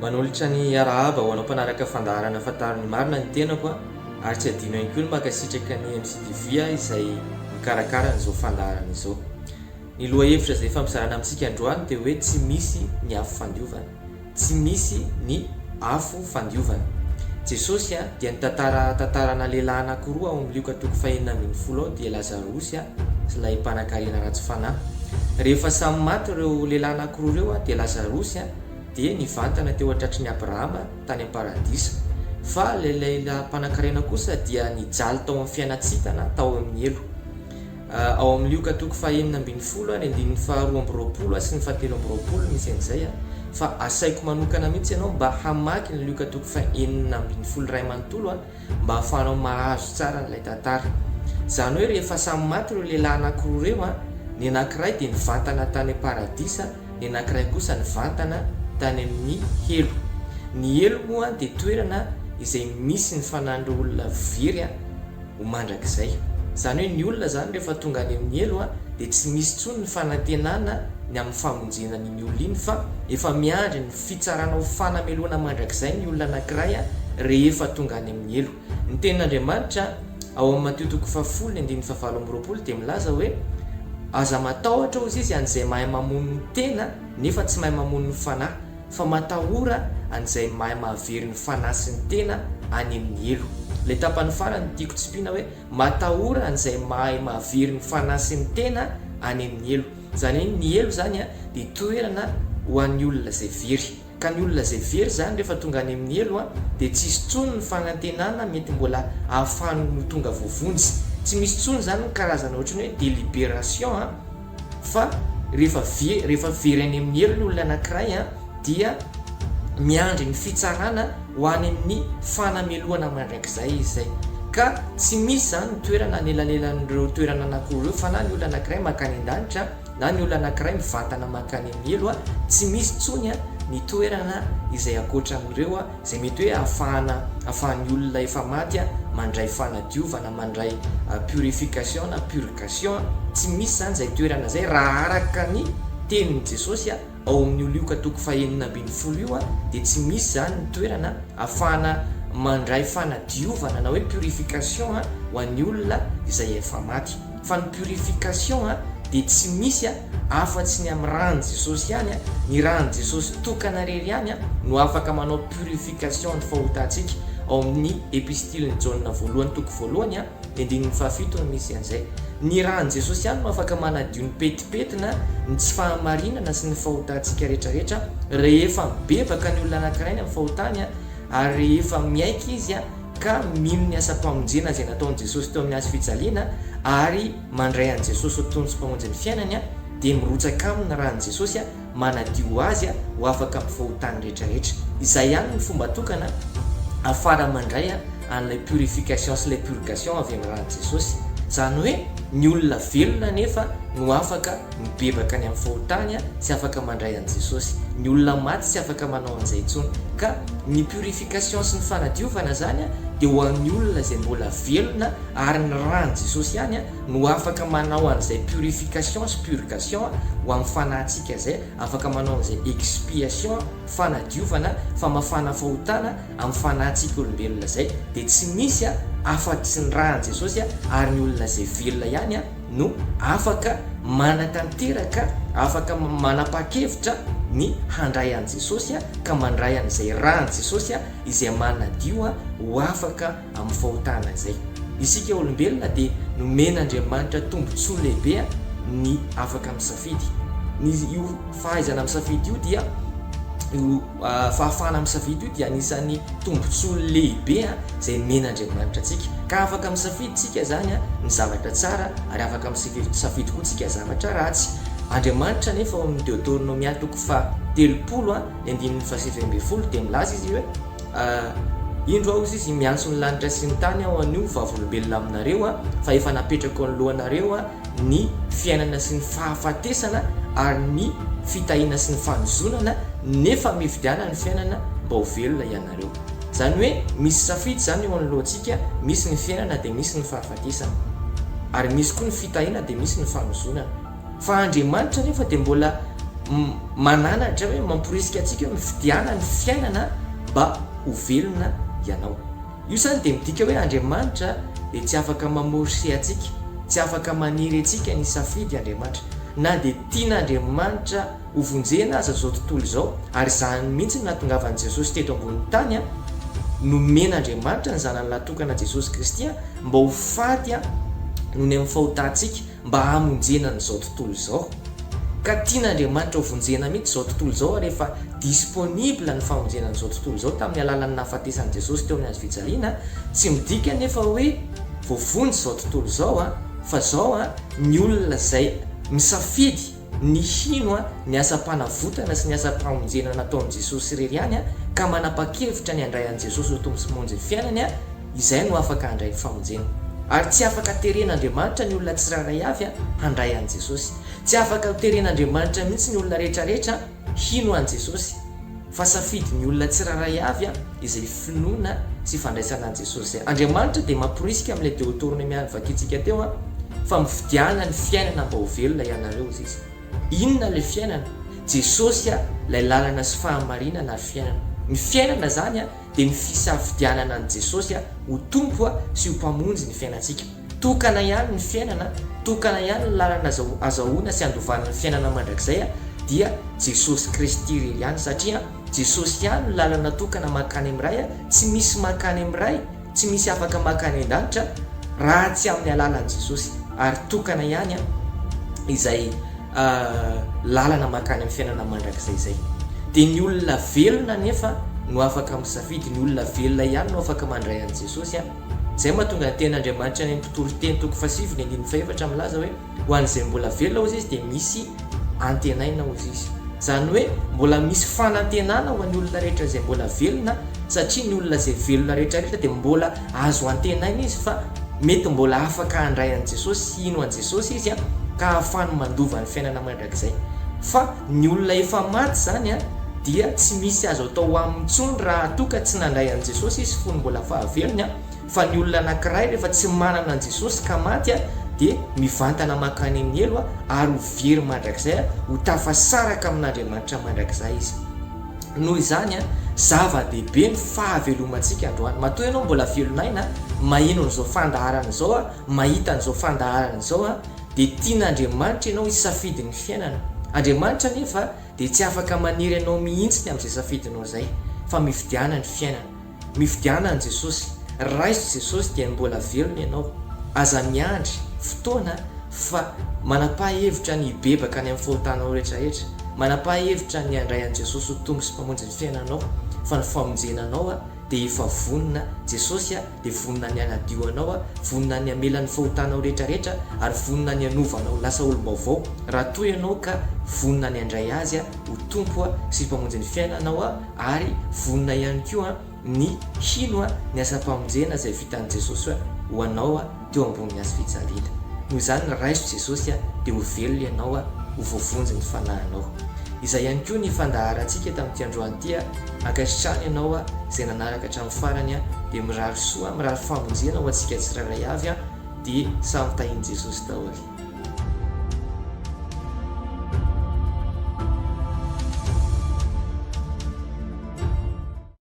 manolotra ny arahaba ho anao mpanaraka fandaharana fantariny marina ny tenako a, ary tsy adino ihany koa ny makasitraka ny MCTV izay mikarakara n'izao fandaharana izao. Ny loha hevitra izay fampizarana amintsika androany dia hoe tsy misy ny afo fandiovana, tsy misy ny afo fandiovana. Jesosy dia tantarana lehilahy anankiroa ao amin'ny Lioka 4:40 dia Lazarosy sy ilay mpanan-karena ratsy fanahy. Rehefa samy maty ireo lehilahy anankiroa ireo dia Lazarosy dia nivantana teo an-tratrin'ny Abrahama tany am-paradisa, fa ilay mpanan-karena kosa dia nijaly tao amin'ny fiainatsitana tao amin'ny elo. Ao amin'ny Lioka 4:40 ny 2:20 sy ny 7:20 misy an'izay fa asaiko manokana mihitsy ianao mba hamaky ny Lioka 4:40 mba hahafahanao mahazo tsara n'ilay tantara. Izany hoe rehefa samy maty ireo lehilahy anankiroa ireo, ny anankiray dia nivantana tany am-paradisa, ny anankiray kosa nivantana tany amin'ny elo. Ny elo moa dia toerana izay misy ny fanandro olona very ho mandrakizay. Izany hoe ny olona zany rehefa tonga any amin'ny elo dia tsy misy intsony ny fanantenana ny amin'ny famonjena ny olona iny, fa efa miandry ny fitsarana ho fanameloana mandrakizay ny olona anankiray rehefa tonga any amin'ny elo. Ny tenin'Andriamanitra ao amin'ny Mateo 10:20 dia milaza hoe aza matahotra ozy izy an'izay mahay mamono ny tena nefa tsy mahay mamono ny fanahy, fa matahora an'izay mahay mahavery ny fanahy sy ny tena any amin'ny elo. Ilay tapany farany tiako tsipiana hoe matahora an'izay mahay mahavery ny fanahy sy ny tena any amin'ny elo. Izany hoe ny elo zany dia toerana ho an'ny olona izay very, ka ny olona izay very zany rehefa tonga any amin'ny elo dia tsy misy intsony ny fanantenana mety mbola ahafahany tonga voavonjy. Tsy misy intsony zany ny karazana ohatrany hoe délibération, fa rehefa very any amin'ny elo ny olona anankiray dia miandry ny fitsarana ho any amin'ny fanameloana mandrakizay izay. Ka tsy misy zany ny toerana anelanelan'ireo toerana anankiroa ireo, fa na ny olona anankiray makany an-danitra na ny olona anankiray mivantana makany amin'ny elo, tsy misy intsony ny toerana izay akoatran'ireo izay mety hoe ahafahan'ny olona efa maty mandray fanadiovana, mandray purification na purgation. Tsy misy zany izay toerana zay raha araka ny tenin'i Jesosy ao amin'ny Lioka 4:40 dia tsy misy zany ny toerana ahafahana mandray fanadiovana na hoe purification ho an'ny olona izay efa maty. Fa ny purification dia tsy misy afa-tsy ny amin'ny ran'ny Jesosy ihany. Ny ran'ny Jesosy tokana rery ihany no afaka manao purification ny fahotantsika. Ao amin'ny epistiliny Jaona 1:1 ny 7 misy an'izay. Ny ran'ny Jesosy ihany no afaka manadio ny petipetina, ny tsy fahamarinana sy ny fahotantsika rehetrarehetra rehefa mibebaka ny olona anankiray amin'ny fahotany, ary rehefa miaika izy ka mino ny asa-pamonjena izay nataon'i Jesosy teo amin'ny hazo fijaliana ary mandray an'i Jesosy ho toy sy mpamonjy ny fiainany, dia mirotsaka aminy ran'ny Jesosy manadio azy ho afaka amin'ny fahotany rehetrarehetra. Izay ihany ny fomba tokana ahafara mandray an'ilay purification sy ilay purgation avy amin'ny ran'ny Jesosy. Izany hoe ny olona velona nefa no afaka mibebaka ny amin'ny fahotany sy afaka mandray an'i Jesosy. Ny olona maty tsy afaka manao an'izay intsony. Ka ny purification sy ny fanadiovana zany dia ho an'ny olona izay mbola velona, ary ny ran'ny Jesosy ihany no afaka manao an'izay purification sy purgation ho amin'ny fanahintsika izay, afaka manao an'izay expiation, fanadiovana, famafana fahotana amin'ny fanahintsika olombelona izay. Dia tsy misy afa-tsy ny ran'ny Jesosy, ary ny olona izay velona ihany no afaka manatanteraka, afaka manapa-kevitra ny handray an'i Jesosy ka mandray an'izay ran'ny Jesosy izay manadio ho afaka amin'ny fahotana izay. Isika olombelona dia nomen'Andriamanitra tombontsoa lehibe ny afaka misafidy. Io fahaizana misafidy io dia fahafahana misafidy io dia anisan'ny tombontsoa lehibe izay men'Andriamanitra antsika. Ka afaka misafidy tsika zany ny zavatra tsara, ary afaka misafidy koa tsika zavatra ratsy. Andriamanitra nefa ao amin'ny Deutéronomia 3:10 dia milaza izy hoe indro aho izy miantso ny lanitra sy ny tany ao an'io vavolombelona aminareo, fa efa napetrako ny lohanareo ny fiainana sy ny fahafatesana ary ny fitahiana sy ny fanozonana, nefa mividiana ny fiainana mba ho velona ianareo. Izany hoe misy safidy zany eo anoloantsika, misy ny fiainana dia misy ny fahafatesana, ary misy koa ny fitahiana dia misy ny fanozonana. Fa Andriamanitra nefa dia mbola mananatra hoe mamporisika atsika hoe mifidiana ny fiainana mba ho velona ianao. Io zany dia midika hoe Andriamanitra dia tsy afaka mamorse atsika, tsy afaka maniry atsika ny safidy Andriamanitra, na dia tian'Andriamanitra ho vonjena aza zao tontolo izao, ary zany mihitsy nahatongavan'i Jesosy teto ambonin'ny tany nomen'Andriamanitra ny zanany natokana Jesosy Kristy mba ho faty noho ny amin'ny fahotantsika mba hamonjena n'izao tontolo izao. Ka tian'Andriamanitra ho vonjena mihitsy izao tontolo izao rehefa disponible ny famonjena n'izao tontolo izao tamin'ny alalan'ny nahafatesan'i Jesosy teo amin'ny azo fijaliana. Tsy midika nefa hoe voavonjy izao tontolo izao fa zao ny olona izay misafidy ny hino ny asa-panavotana sy ny asa-pamonjena nataon'i Jesosy irery ihany ka manapa-kevitra ny handray an'i Jesosy ho tombo sy monjy ny fiainany izay no afaka handray ny famonjena. Ary tsy afaka teren'Andriamanitra ny olona tsiraray avy handray an'i Jesosy. Tsy afaka teren'Andriamanitra mihitsy ny olona rehetrarehetra hino an'i Jesosy, fa safidy ny olona tsiraray avy izay finoana sy fandraisana an'i Jesosy. Andriamanitra dia mamporisika amin'ilay Deutéronome vakintsika teo fa mifidiana ny fiainana mba ho velona ianareo izy. Inona ilay fiainana? Jesosy ilay lalana sy fahamarinana ny fiainana. Ny fiainana zany dia ny fisafidianana an' Jesosy ho tompo sy ho mpamonjy ny fiainantsika. Tokana ihany ny fiainana, tokana ihany ny lalana azahoana sy andovana ny fiainana mandrakizay dia Jesosy Kristy irery ihany, satria Jesosy ihany ny lalana tokana makany amin'ny ray. Tsy misy makany amin'ny ray, tsy misy afaka makany an-danitra raha tsy amin'ny alalan'i Jesosy. Ary tokana ihany izay lalana makany amin'ny fiainana mandrakizay izay. Dia ny olona velona nefa no afaka misafidy, ny olona velona ihany no afaka mandray an'i Jesosy. Zay mahatonga ny tenin'Andriamanitra ny mpitory-teny toko 7:4 milaza hoe ho an'izay mbola velona hozy izy dia misy antenaina hozy izy. Zany hoe mbola misy fanantenana ho an'ny olona rehetra izay mbola velona, satria ny olona izay velona rehetrarehetra dia mbola azo antenaina izy fa mety mbola afaka handray an'i Jesosy sy hino an'i Jesosy izy ka ahafahany mandova ny fiainana mandrakizay. Fa ny olona efa maty zany dia tsy misy azo atao aminy intsony raha toka tsy nandray an'i Jesosy izy fony mbola fahavelony. Fa ny olona anankiray rehefa tsy manana an'i Jesosy ka maty dia mivantana makany amin'ny elo ary ho very mandrakizay, ho tafasaraka amin'Andriamanitra mandrakizay izy. Noho izany zava-dehibe ny fahavelomantsika androany. Matoa ianao mbola velonaina, maheno an'izao fandaharana izao, mahita an'izao fandaharana izao dia tian'Andriamanitra ianao hisafidy ny fiainana. Andriamanitra nefa dia tsy afaka maniry ianao mihitsy amin'izay safidinao izay, fa mifidiana ny fiainana, mifidiana an' Jesosy. Raiso Jesosy dia mbola velona ianao, aza miandry fotoana fa manapa-hevitra ny hibebaka any amin'ny fahotanao rehetrarehetra, manapa-hevitra ny handray an'i Jesosy ho tombo sy mpamonjy ny fiainanao, fa ny famonjenanao dia efa vonona Jesosy dia vonona ny anadio anao, vonona ny amela ny fahotanao rehetrarehetra, ary vonona ny anovanao lasa olo-baovao raha toa ianao ka vonona ny handray azy ho tompo sy mpamonjy ny fiainanao, ary vonona ihany koa ny hino ny asa-pamonjena izay vitan'i Jesosy ho anao teo ambony azo fijaliana. Noho izany raiso Jesosy dia ho velona ianao ho voavonjy ny fanahinao. Izay ihany koa ny fandaharantsika tamin'ity androany ity. Ankasitrany ianao izay nanaraka hatramin'ny farany dia mirary soa, mirary famonjena ho antsika tsiraray avy dia samy tahiny Jesosy daholo.